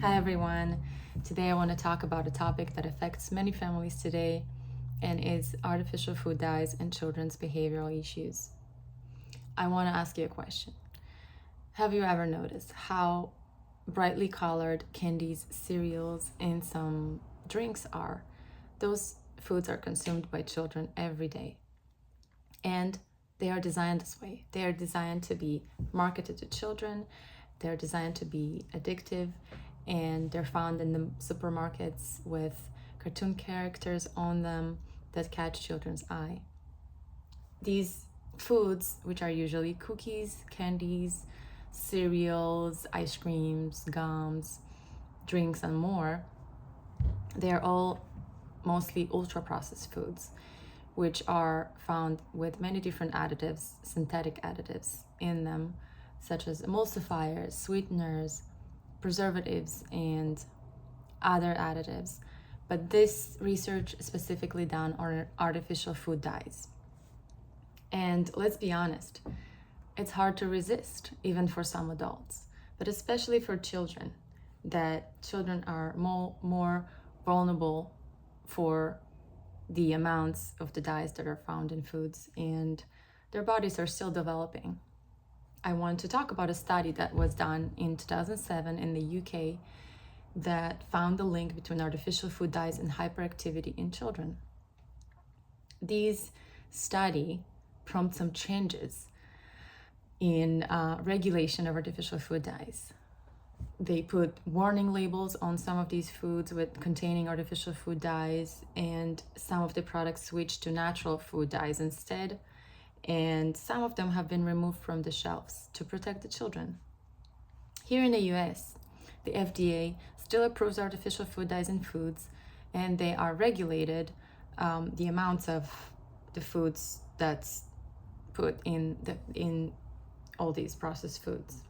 Hi everyone. Today I want to talk about a topic that affects many families today and is artificial food dyes and children's behavioral issues. I want to ask you a question. Have you ever noticed how brightly colored candies, cereals, and some drinks are? Those foods are consumed by children every day. And they are designed this way. They are designed to be marketed to children. They're designed to be addictive, and they're found in the supermarkets with cartoon characters on them that catch children's eye. These foods, which are usually cookies, candies, cereals, ice creams, gums, drinks, and more, they're all mostly ultra processed foods, which are found with many different additives, synthetic additives in them, such as emulsifiers, sweeteners, preservatives, and other additives. But this research is specifically done on artificial food dyes. And let's be honest, it's hard to resist, even for some adults, but especially for children, that children are more vulnerable for the amounts of the dyes that are found in foods, and their bodies are still developing. I want to talk about a study that was done in 2007 in the UK that found the link between artificial food dyes and hyperactivity in children. These study prompted some changes in regulation of artificial food dyes. They put warning labels on some of these foods with containing artificial food dyes, and some of the products switched to natural food dyes instead, and some of them have been removed from the shelves to protect the children. Here in the US, the FDA still approves artificial food dyes in foods, and they are regulated the amounts of the foods that's put in all these processed foods.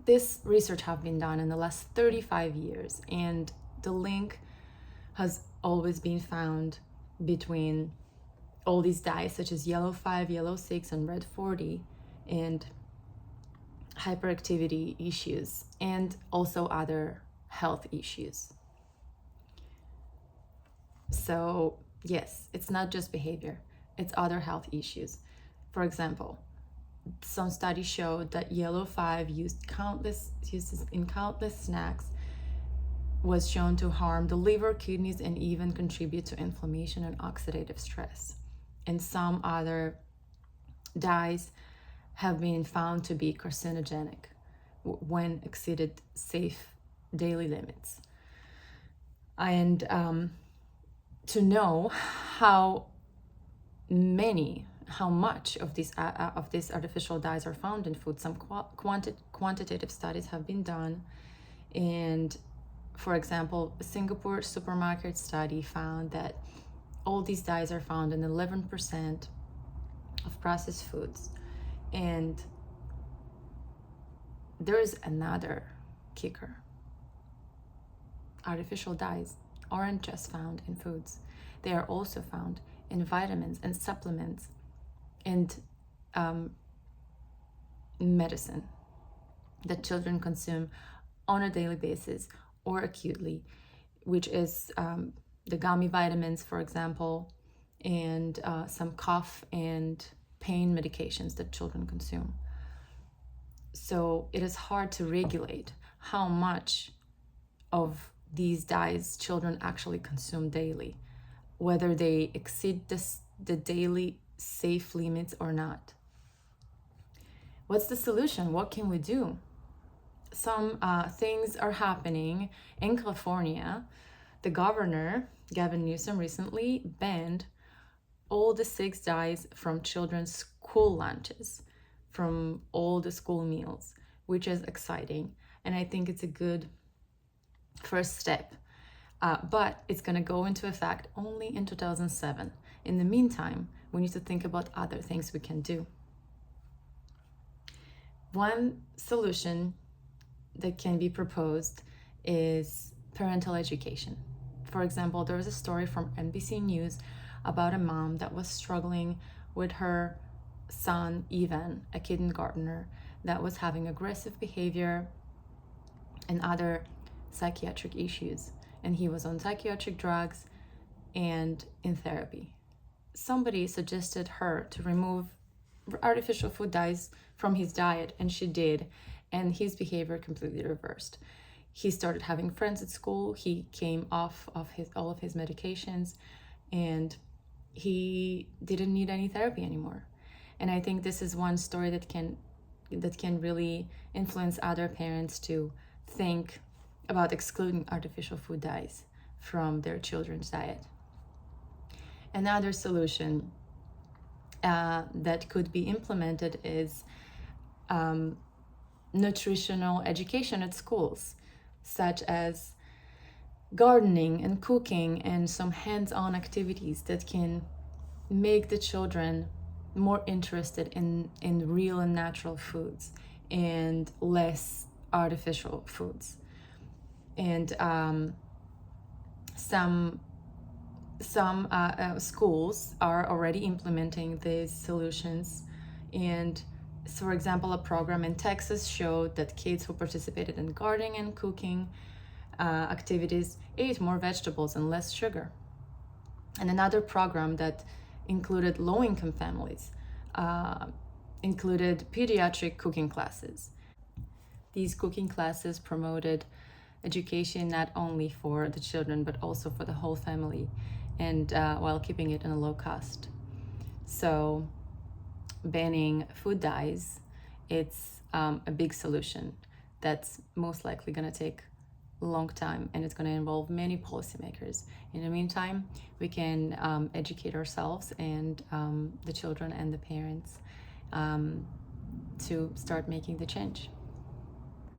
This research have been done in the last 35 years, and the link has always been found between all these dyes, such as yellow 5, yellow 6, and red 40, and hyperactivity issues, and also other health issues. So yes, it's not just behavior, it's other health issues. For example, some studies showed that yellow 5 uses in countless snacks was shown to harm the liver, kidneys, and even contribute to inflammation and oxidative stress. And some other dyes have been found to be carcinogenic when exceeded safe daily limits. And to know how much of these artificial dyes are found in food, some quantitative studies have been done. And for example, a Singapore supermarket study found that all these dyes are found in 11% of processed foods. And there is another kicker. Artificial dyes aren't just found in foods. They are also found in vitamins and supplements and medicine that children consume on a daily basis or acutely, which is the gummy vitamins, for example, and some cough and pain medications that children consume. So it is hard to regulate how much of these dyes children actually consume daily, whether they exceed the daily safe limits or not. What's the solution? What can we do? Some things are happening in California. The governor, Gavin Newsom, recently banned all the 6 dyes from children's school lunches, from all the school meals, which is exciting. And I think it's a good first step. But it's going to go into effect only in 2007. In the meantime, we need to think about other things we can do. One solution that can be proposed is parental education. For example, there was a story from NBC News about a mom that was struggling with her son, Ivan, a kindergartner, that was having aggressive behavior and other psychiatric issues. And he was on psychiatric drugs and in therapy. Somebody suggested her to remove artificial food dyes from his diet, and she did, and his behavior completely reversed. He started having friends at school. He came off of all of his medications, and he didn't need any therapy anymore. And I think this is one story that can really influence other parents to think about excluding artificial food dyes from their children's diet. Another solution that could be implemented is nutritional education at schools, such as gardening and cooking and some hands-on activities that can make the children more interested in real and natural foods and less artificial foods. And some schools are already implementing these solutions. And for example, a program in Texas showed that kids who participated in gardening and cooking activities ate more vegetables and less sugar. And another program that included low-income families included pediatric cooking classes. These cooking classes promoted education not only for the children but also for the whole family, and while keeping it in a low cost. So banning food dyes, it's a big solution that's most likely going to take a long time, and it's going to involve many policymakers. In the meantime, we can educate ourselves and the children and the parents to start making the change.